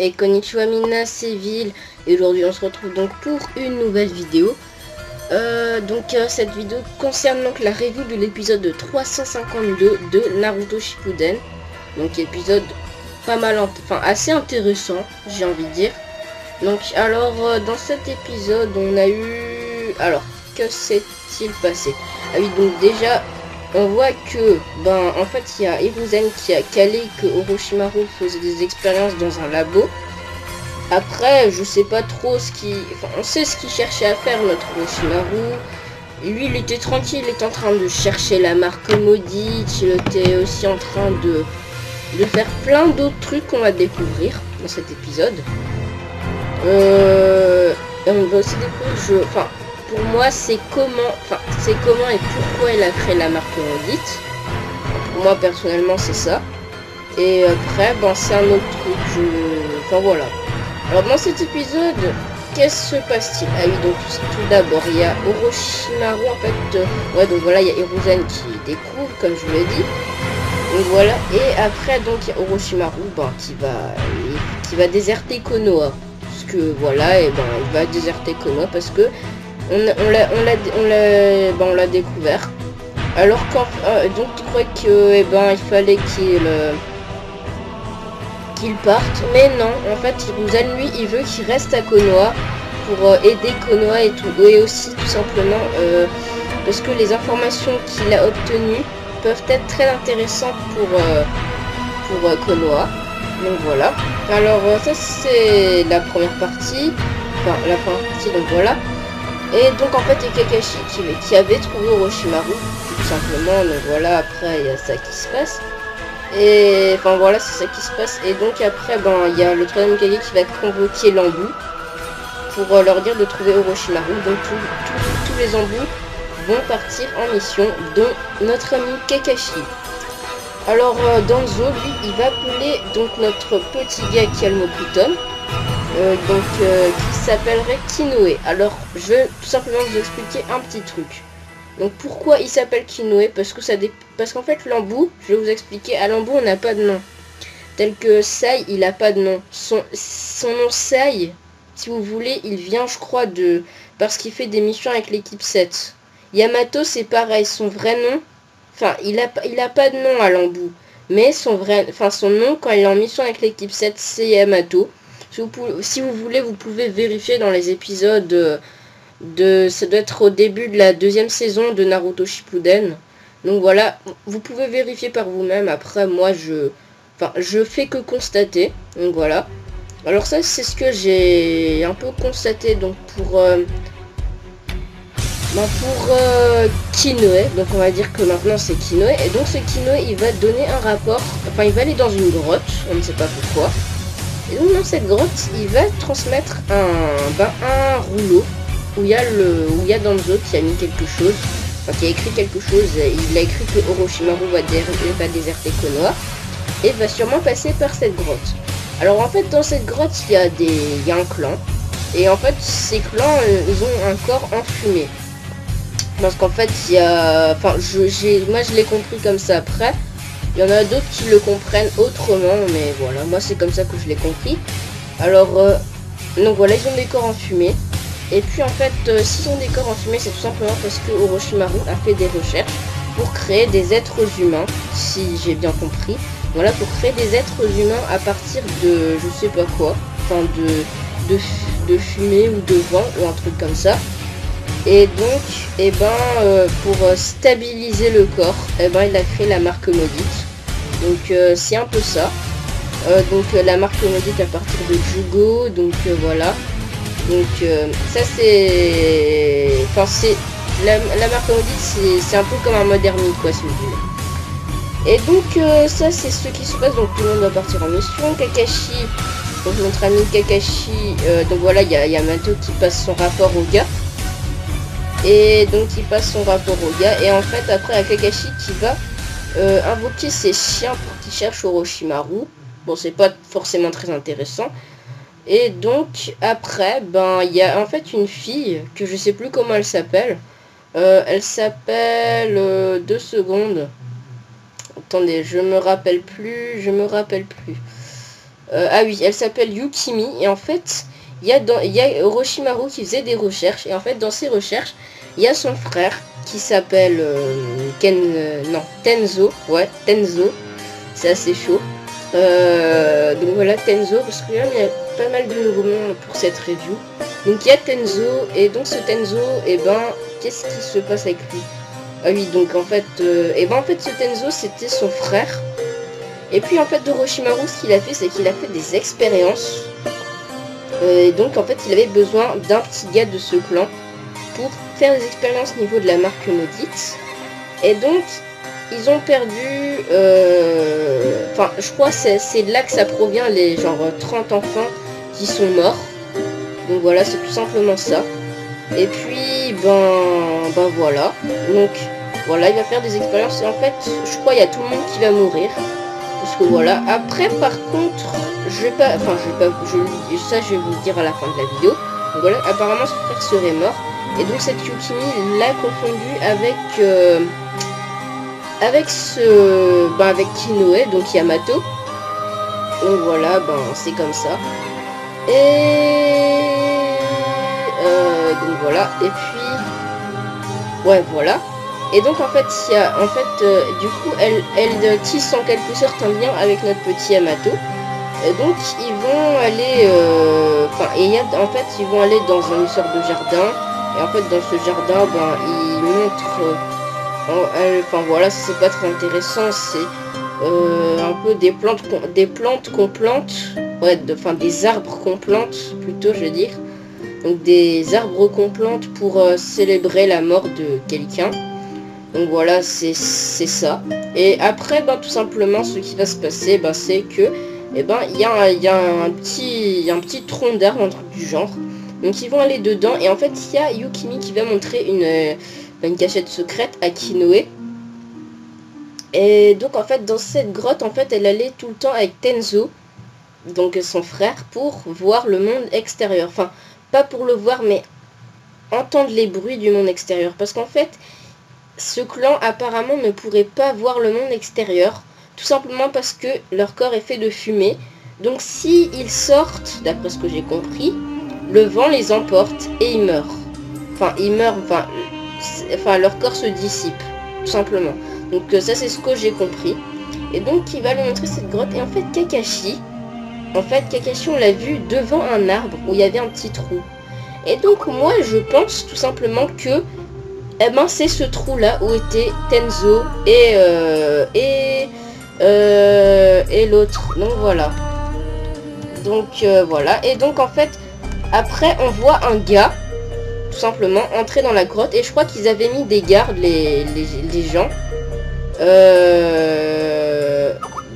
Et konnichiwa mina, c'est Ville. Et aujourd'hui on se retrouve donc pour une nouvelle vidéo. Cette vidéo concerne donc la review de l'épisode 352 de Naruto Shippuden. Donc épisode pas mal, enfin assez intéressant, j'ai envie de dire. Donc dans cet épisode on a eu... Alors, que s'est-il passé? Ah oui, donc déjà... On voit que, en fait, il y a Hiruzen qui a calé que Orochimaru faisait des expériences dans un labo. Après, je sais pas trop ce qui... Enfin, on sait ce qu'il cherchait à faire, notre Orochimaru. Lui, il était tranquille, il était en train de chercher la marque maudite. Il était aussi en train de faire plein d'autres trucs qu'on va découvrir dans cet épisode. Et on va aussi découvrir... Pour moi, c'est comment et pourquoi il a créé la marque maudite. Pour moi, personnellement, c'est ça. Et après, c'est un autre truc. Enfin, voilà. Alors, dans cet épisode, qu'est-ce se passe-t-il? Ah oui, donc, tout d'abord, il y a Orochimaru, en fait. Ouais, donc voilà, il y a Hiruzen qui découvre, comme je vous l'ai dit. Donc, voilà. Et après, donc, il y a Orochimaru, qui va déserter Konoha. Parce que, voilà, et il va déserter Konoha parce que on l'a découvert. Alors donc tu crois que il fallait qu'il parte, mais non, en fait Hiruzen lui il veut qu'il reste à Konoha pour aider Konoha et tout, et aussi tout simplement parce que les informations qu'il a obtenues peuvent être très intéressantes pour Konoha. Donc voilà. Alors ça c'est la première partie, donc voilà. Et donc en fait il y a Kakashi qui avait trouvé Orochimaru, tout simplement. Donc voilà, après il y a ça qui se passe. Et enfin voilà, c'est ça qui se passe. Et donc après il y a le troisième Kage qui va convoquer l'Ambu pour leur dire de trouver Orochimaru. Donc tous les Ambus vont partir en mission, dont notre ami Kakashi. Alors Danzo lui il va appeler donc notre petit gars qui a le Mokuton. Qui s'appellerait Kinoe. Alors je vais tout simplement vous expliquer un petit truc. Donc pourquoi il s'appelle Kinoe? Parce qu'en fait l'Ambu, je vais vous expliquer, à l'Ambu on n'a pas de nom. Tel que Sai, il a pas de nom. Son nom Sai, si vous voulez, il vient je crois parce qu'il fait des missions avec l'équipe 7. Yamato c'est pareil, son vrai nom, il a pas de nom à l'Ambu. Mais son nom quand il est en mission avec l'équipe 7, c'est Yamato. Si vous voulez, vous pouvez vérifier dans les épisodes ça doit être au début de la deuxième saison de Naruto Shippuden. Donc voilà, vous pouvez vérifier par vous-même. Après, moi, je fais que constater. Donc voilà. Alors ça, c'est ce que j'ai un peu constaté. Donc pour Kinoe. Donc on va dire que maintenant c'est Kinoe. Et donc ce Kinoe, il va donner un rapport. Enfin, il va aller dans une grotte. On ne sait pas pourquoi. Et donc dans cette grotte, il va transmettre un rouleau où il y a Danzo qui a mis quelque chose, qui a écrit quelque chose. Il a écrit que Orochimaru va déserter Konoha et va sûrement passer par cette grotte. Alors en fait dans cette grotte il y a un clan, et en fait ces clans ils ont un corps enfumé. Parce qu'en fait il y a, moi je l'ai compris comme ça. Après il y en a d'autres qui le comprennent autrement, mais voilà, moi c'est comme ça que je l'ai compris. Alors, donc voilà, ils ont des corps enfumés. Et puis en fait, s'ils ont des corps enfumés, c'est tout simplement parce que Orochimaru a fait des recherches pour créer des êtres humains, si j'ai bien compris. Voilà, pour créer des êtres humains à partir de, je sais pas quoi, de fumée ou de vent ou un truc comme ça. Et donc, pour stabiliser le corps, il a créé la marque maudite. Donc c'est un peu ça. La marque maudite à partir de Jugo. Donc voilà. Donc ça c'est... la marque maudite, c'est un peu comme un Modern quoi, si vous voulez. Et donc ça c'est ce qui se passe. Donc tout le monde doit partir en mission. Kakashi, donc notre ami Kakashi, donc voilà, il y a Yamato qui passe son rapport au gars. Et donc il passe son rapport au gars. Et en fait après il y a Kakashi qui va invoquer ses chiens pour qu'ils cherchent Orochimaru. Bon, c'est pas forcément très intéressant. Et donc après il y a en fait une fille que je sais plus comment elle s'appelle. Elle s'appelle 2 secondes. Attendez, je me rappelle plus. Ah oui, elle s'appelle Yukimi. Et en fait, il y a Orochimaru qui faisait des recherches. Et en fait, dans ses recherches, il y a son frère qui s'appelle Tenzo. Ouais, Tenzo. C'est assez chaud. Donc voilà, Tenzo, parce que là, il y a pas mal de nouveaux noms pour cette review. Donc il y a Tenzo, et donc ce Tenzo, et ben, qu'est-ce qui se passe avec lui? Ah oui, donc en fait, ce Tenzo, c'était son frère. Et puis en fait, Orochimaru, ce qu'il a fait, c'est qu'il a fait des expériences. Et donc en fait, il avait besoin d'un petit gars de ce clan pour faire des expériences au niveau de la marque maudite. Et donc, ils ont perdu... Enfin, je crois que c'est de là que ça provient, les genre 30 enfants qui sont morts. Donc voilà, c'est tout simplement ça. Et puis, ben voilà. Donc, voilà, il va faire des expériences. Et en fait, je crois qu'il y a tout le monde qui va mourir. Parce que voilà. Après, par contre, je vais pas... Enfin, ça, je vais vous le dire à la fin de la vidéo. Donc voilà, apparemment, son frère serait mort. Et donc, cette Yukimi l'a confondu avec... avec Kinoe, donc Yamato. Donc voilà, c'est comme ça. Et donc voilà, et puis ouais, voilà. Et donc en fait, il y a du coup elle tisse en quelque sorte un lien avec notre petit Yamato. Et donc ils vont aller ils vont aller dans une sorte de jardin. Et en fait dans ce jardin, ils montrent enfin voilà, c'est pas très intéressant, c'est un peu des plantes qu'on plante, ouais, des arbres qu'on plante plutôt, je veux dire. Donc des arbres qu'on plante pour célébrer la mort de quelqu'un. Donc voilà, c'est ça. Et après, tout simplement, ce qui va se passer, c'est que, il y a un petit tronc d'arbre, un truc du genre. Donc ils vont aller dedans, et en fait, il y a Yukimi qui va montrer une cachette secrète à Kinoe. Et donc en fait dans cette grotte, en fait elle allait tout le temps avec Tenzo, donc son frère, pour voir le monde extérieur. Enfin, pas pour le voir, mais entendre les bruits du monde extérieur. Parce qu'en fait, ce clan apparemment ne pourrait pas voir le monde extérieur, tout simplement parce que leur corps est fait de fumée. Donc si ils sortent, d'après ce que j'ai compris, le vent les emporte et ils meurent. Enfin leur corps se dissipe, tout simplement. Donc ça c'est ce que j'ai compris. Et donc il va lui montrer cette grotte. Et en fait Kakashi, on l'a vu devant un arbre où il y avait un petit trou. Et donc moi je pense tout simplement que c'est ce trou là où étaient Tenzo et l'autre. Donc voilà. Donc voilà. Et donc en fait après on voit un gars tout simplement entrer dans la grotte. Et je crois qu'ils avaient mis des gardes, les gens.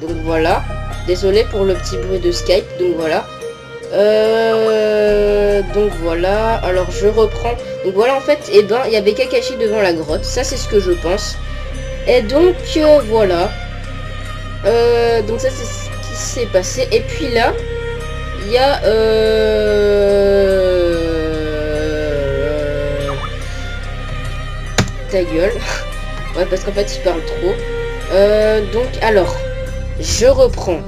Donc voilà. Désolé pour le petit bruit de Skype. Donc voilà. Donc voilà. Alors je reprends. Donc voilà, en fait, il y avait Kakashi devant la grotte. Ça c'est ce que je pense. Et donc voilà. Donc ça c'est ce qui s'est passé. Et puis là, il y a ta gueule. Ouais, parce qu'en fait il parle trop. Donc alors, je reprends.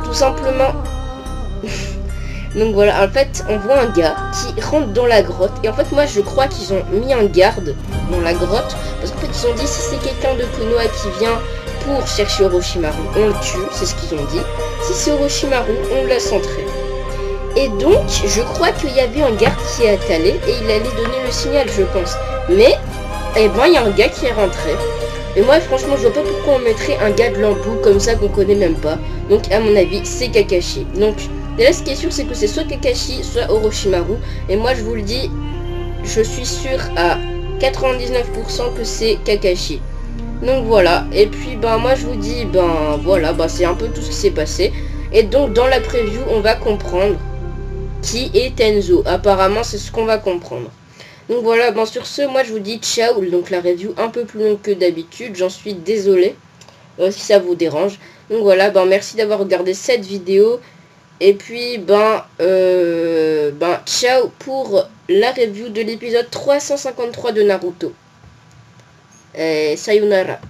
Tout simplement. Donc voilà, en fait on voit un gars qui rentre dans la grotte. Et en fait moi je crois qu'ils ont mis un garde dans la grotte. Parce qu'en fait ils ont dit, si c'est quelqu'un de Konoha qui vient pour chercher Orochimaru, on le tue. C'est ce qu'ils ont dit. Si c'est Orochimaru, on le laisse entrer. Et donc je crois qu'il y avait un garde qui est allé et il allait donner le signal, je pense. Mais il y a un gars qui est rentré. Et moi franchement je vois pas pourquoi on mettrait un gars de l'embout comme ça qu'on connaît même pas. Donc à mon avis c'est Kakashi. Donc et là ce qui est sûr c'est que c'est soit Kakashi soit Orochimaru. Et moi je vous le dis, je suis sûr à 99% que c'est Kakashi. Donc voilà. Et puis moi je vous dis voilà, c'est un peu tout ce qui s'est passé. Et donc dans la preview on va comprendre qui est Tenzo. Apparemment c'est ce qu'on va comprendre. Donc voilà, sur ce, moi je vous dis ciao. Donc la review un peu plus longue que d'habitude, j'en suis désolé si ça vous dérange. Donc voilà, merci d'avoir regardé cette vidéo. Et puis ciao pour la review de l'épisode 353 de Naruto. Sayonara.